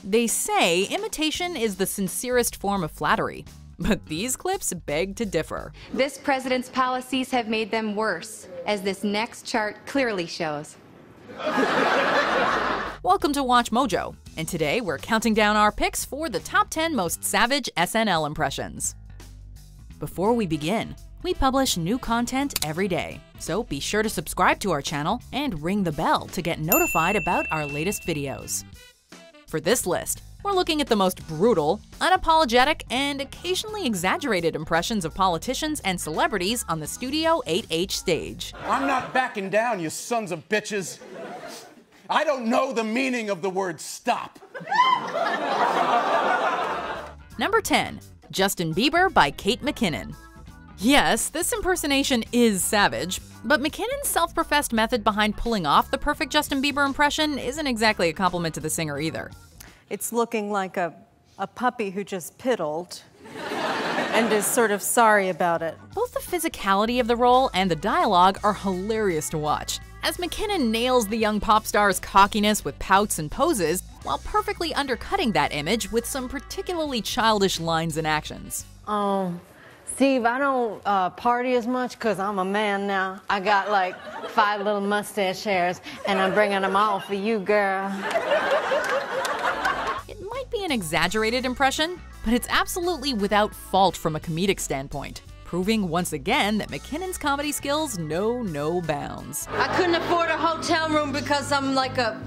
They say imitation is the sincerest form of flattery, but these clips beg to differ. This president's policies have made them worse, as this next chart clearly shows. Welcome to Watch Mojo, and today we're counting down our picks for the top 10 most savage SNL impressions. Before we begin, we publish new content every day, so be sure to subscribe to our channel and ring the bell to get notified about our latest videos. For this list, we're looking at the most brutal, unapologetic, and occasionally exaggerated impressions of politicians and celebrities on the Studio 8H stage. I'm not backing down, you sons of bitches. I don't know the meaning of the word stop. Number 10. Justin Bieber by Kate McKinnon. Yes, this impersonation is savage, but McKinnon's self-professed method behind pulling off the perfect Justin Bieber impression isn't exactly a compliment to the singer either. It's looking like a puppy who just piddled and is sort of sorry about it. Both the physicality of the role and the dialogue are hilarious to watch, as McKinnon nails the young pop star's cockiness with pouts and poses, while perfectly undercutting that image with some particularly childish lines and actions. Steve, I don't party as much because I'm a man now. I got like 5 little mustache hairs, and I'm bringing them all for you, girl. It might be an exaggerated impression, but it's absolutely without fault from a comedic standpoint, proving once again that McKinnon's comedy skills know no bounds. I couldn't afford a hotel room because I'm like a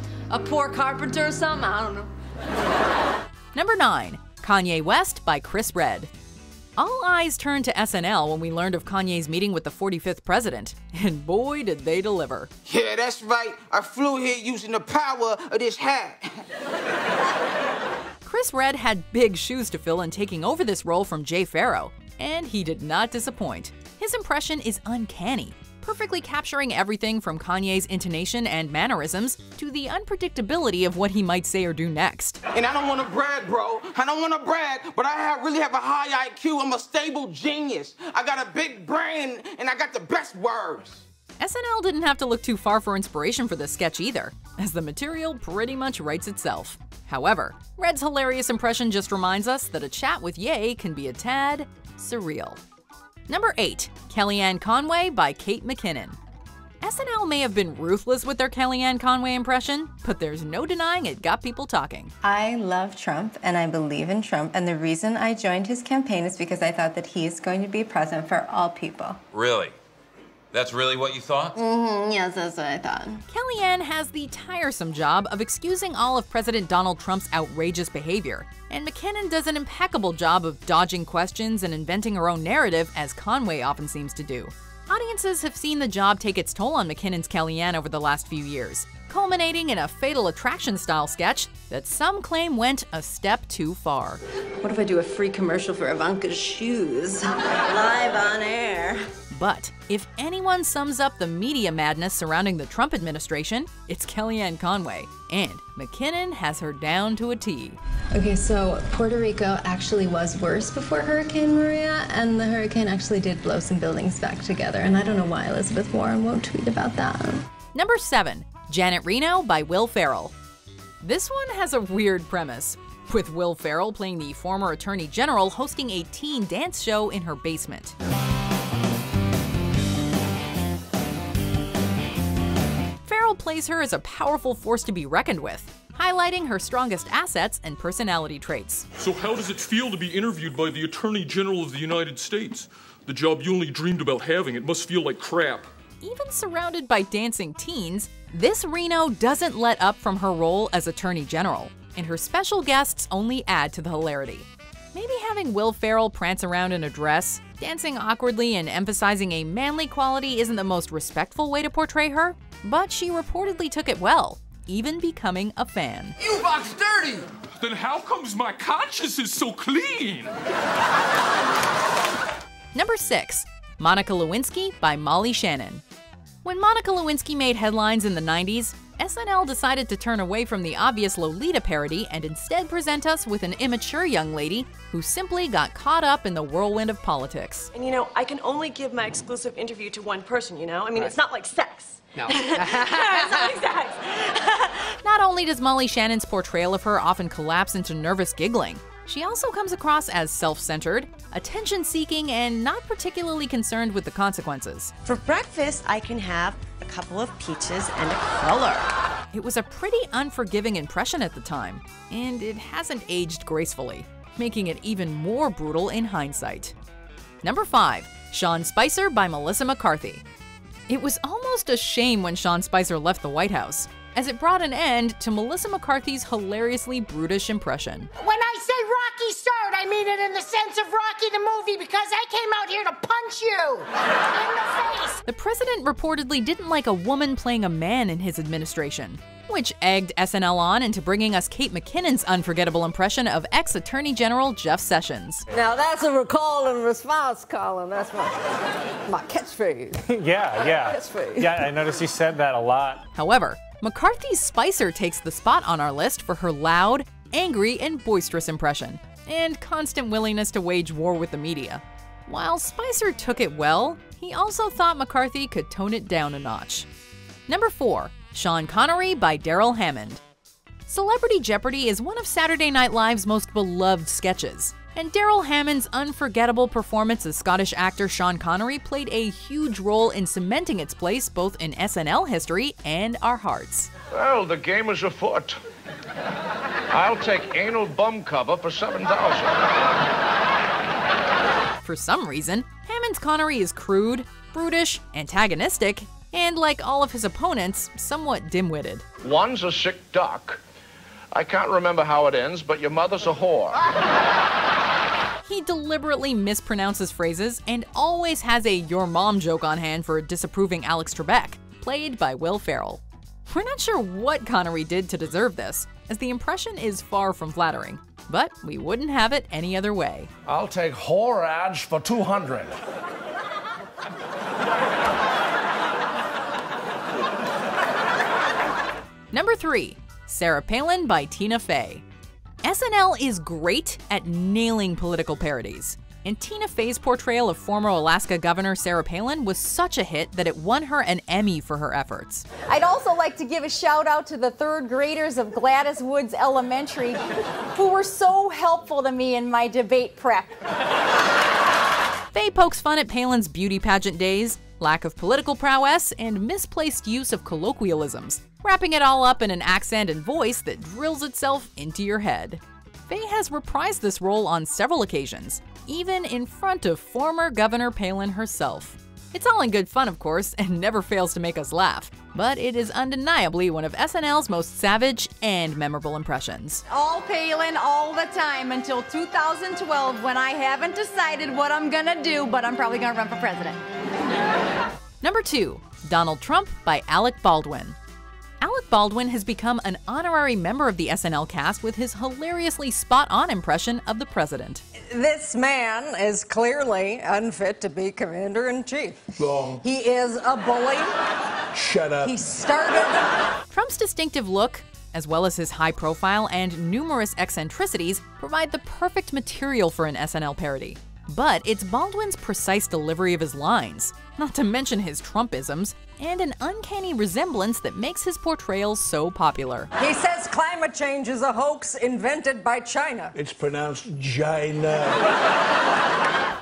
poor carpenter or something, I don't know. Number 9. Kanye West by Chris Redd. All eyes turned to SNL when we learned of Kanye's meeting with the 45th president, and boy did they deliver. Yeah, that's right. I flew here using the power of this hat. Chris Redd had big shoes to fill in taking over this role from Jay Farrow, and he did not disappoint. His impression is uncanny, perfectly capturing everything from Kanye's intonation and mannerisms to the unpredictability of what he might say or do next. And I don't want to brag, bro. I don't want to brag, but I really have a high IQ. I'm a stable genius. I got a big brain, and I got the best words. SNL didn't have to look too far for inspiration for this sketch either, as the material pretty much writes itself. However, Redd's hilarious impression just reminds us that a chat with Ye can be a tad surreal. Number 8. Kellyanne Conway by Kate McKinnon. SNL may have been ruthless with their Kellyanne Conway impression, but there's no denying it got people talking. I love Trump and I believe in Trump, and the reason I joined his campaign is because I thought that he's going to be president for all people. Really? That's really what you thought? Yes, that's what I thought. Kellyanne has the tiresome job of excusing all of President Donald Trump's outrageous behavior, and McKinnon does an impeccable job of dodging questions and inventing her own narrative, as Conway often seems to do. Audiences have seen the job take its toll on McKinnon's Kellyanne over the last few years, culminating in a Fatal Attraction-style sketch that some claim went a step too far. What if I do a free commercial for Ivanka's shoes? Live on air. But if anyone sums up the media madness surrounding the Trump administration, it's Kellyanne Conway, and McKinnon has her down to a T. Okay, so Puerto Rico actually was worse before Hurricane Maria, and the hurricane actually did blow some buildings back together, and I don't know why Elizabeth Warren won't tweet about that. Number 7. Janet Reno by Will Ferrell. This one has a weird premise, with Will Ferrell playing the former Attorney General hosting a teen dance show in her basement. Ferrell plays her as a powerful force to be reckoned with, highlighting her strongest assets and personality traits. So how does it feel to be interviewed by the Attorney General of the United States? The job you only dreamed about having. It must feel like crap. Even surrounded by dancing teens, this Reno doesn't let up from her role as Attorney General, and her special guests only add to the hilarity. Maybe having Will Ferrell prance around in a dress, dancing awkwardly and emphasizing a manly quality isn't the most respectful way to portray her, but she reportedly took it well, even becoming a fan. You box dirty! Then how comes my conscience is so clean? Number 6. Monica Lewinsky by Molly Shannon. When Monica Lewinsky made headlines in the 90s, SNL decided to turn away from the obvious Lolita parody and instead present us with an immature young lady who simply got caught up in the whirlwind of politics. And I can only give my exclusive interview to one person, I mean, it's not like sex. No. It's not like sex. Not only does Molly Shannon's portrayal of her often collapse into nervous giggling, she also comes across as self-centered, attention-seeking, and not particularly concerned with the consequences. For breakfast, I can have a couple of peaches and a cruller. It was a pretty unforgiving impression at the time, and it hasn't aged gracefully, making it even more brutal in hindsight. Number 5. Sean Spicer by Melissa McCarthy. It was almost a shame when Sean Spicer left the White House, as it brought an end to Melissa McCarthy's hilariously brutish impression. When I say Rocky start, I mean it in the sense of Rocky the movie, because I came out here to punch you in the face. The president reportedly didn't like a woman playing a man in his administration, which egged SNL on into bringing us Kate McKinnon's unforgettable impression of ex-Attorney General Jeff Sessions. Now that's a recall and response column. That's my catchphrase. Yeah. Catchphrase. Yeah, I noticed you said that a lot. However, McCarthy's Spicer takes the spot on our list for her loud, angry, and boisterous impression, and constant willingness to wage war with the media. While Spicer took it well, he also thought McCarthy could tone it down a notch. Number 4. Sean Connery by Darrell Hammond. Celebrity Jeopardy is one of Saturday Night Live's most beloved sketches, and Darrell Hammond's unforgettable performance as Scottish actor Sean Connery played a huge role in cementing its place both in SNL history and our hearts. Well, the game is afoot. I'll take anal bum cover for $7,000. For some reason, Hammond's Connery is crude, brutish, antagonistic, and like all of his opponents, somewhat dim-witted. One's a sick duck. I can't remember how it ends, but your mother's a whore. He deliberately mispronounces phrases and always has a your mom joke on hand for disapproving Alex Trebek, played by Will Ferrell. We're not sure what Connery did to deserve this, as the impression is far from flattering, but we wouldn't have it any other way. I'll take whore ads for 200. Number 3. Sarah Palin by Tina Fey. SNL is great at nailing political parodies, and Tina Fey's portrayal of former Alaska Governor Sarah Palin was such a hit that it won her an Emmy for her efforts. I'd also like to give a shout out to the 3rd graders of Gladys Woods Elementary who were so helpful to me in my debate prep. Fey pokes fun at Palin's beauty pageant days, lack of political prowess, and misplaced use of colloquialisms, wrapping it all up in an accent and voice that drills itself into your head. Fey has reprised this role on several occasions, even in front of former Governor Palin herself. It's all in good fun, of course, and never fails to make us laugh, but it is undeniably one of SNL's most savage and memorable impressions. All Palin all the time until 2012 when I haven't decided what I'm gonna do, but I'm probably gonna run for president. Number 2. Donald Trump by Alec Baldwin. Alec Baldwin has become an honorary member of the SNL cast with his hilariously spot-on impression of the president. This man is clearly unfit to be commander-in-chief. Wrong. He is a bully. Shut up. He started... Trump's distinctive look, as well as his high profile and numerous eccentricities, provide the perfect material for an SNL parody. But it's Baldwin's precise delivery of his lines, not to mention his Trumpisms, and an uncanny resemblance that makes his portrayal so popular. He says climate change is a hoax invented by China. It's pronounced China.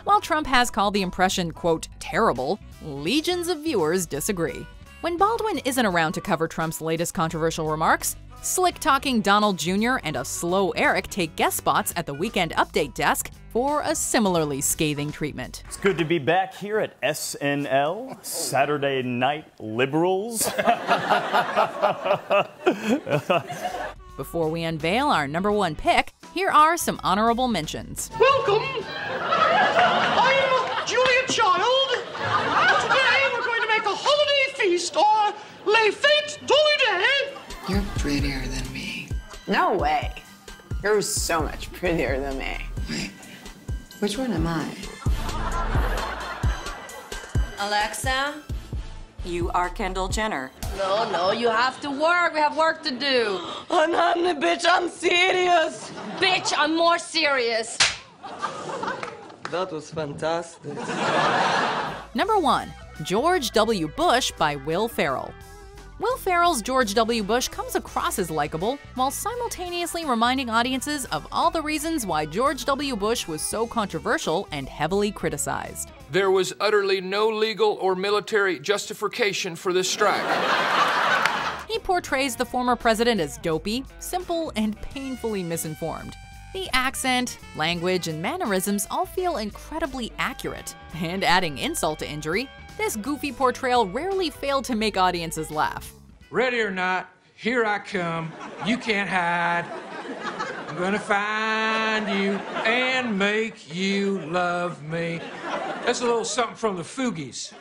While Trump has called the impression, quote, terrible, legions of viewers disagree. When Baldwin isn't around to cover Trump's latest controversial remarks, slick-talking Donald Jr. and a slow Eric take guest spots at the Weekend Update desk for a similarly scathing treatment. It's good to be back here at SNL, Saturday Night Liberals. Before we unveil our number 1 pick, here are some honorable mentions. Welcome. I'm Julia Child. Today we're going to make a holiday feast or les fêtes d'holiday. You're prettier than me. No way. You're so much prettier than me. Wait, which one am I? Alexa, You are Kendall Jenner. No, you have to work. We have work to do. Honey, bitch, I'm serious. Bitch, I'm more serious. That was fantastic. Number 1. George W. Bush by Will Ferrell. Will Ferrell's George W. Bush comes across as likable, while simultaneously reminding audiences of all the reasons why George W. Bush was so controversial and heavily criticized. There was utterly no legal or military justification for this strike. He portrays the former president as dopey, simple, and painfully misinformed. The accent, language, and mannerisms all feel incredibly accurate. And adding insult to injury, this goofy portrayal rarely failed to make audiences laugh. Ready or not, here I come. You can't hide. I'm gonna find you and make you love me. That's a little something from the Fugees.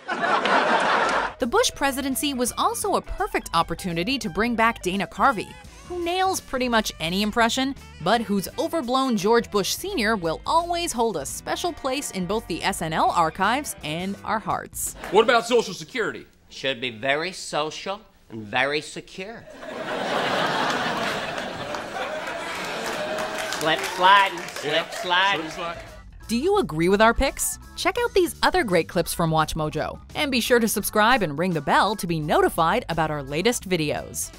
The Bush presidency was also a perfect opportunity to bring back Dana Carvey, who nails pretty much any impression, but whose overblown George Bush Sr. will always hold a special place in both the SNL archives and our hearts. What about Social Security? Should be very social and very secure. Slip sliding, slip sliding. Do you agree with our picks? Check out these other great clips from WatchMojo, and be sure to subscribe and ring the bell to be notified about our latest videos.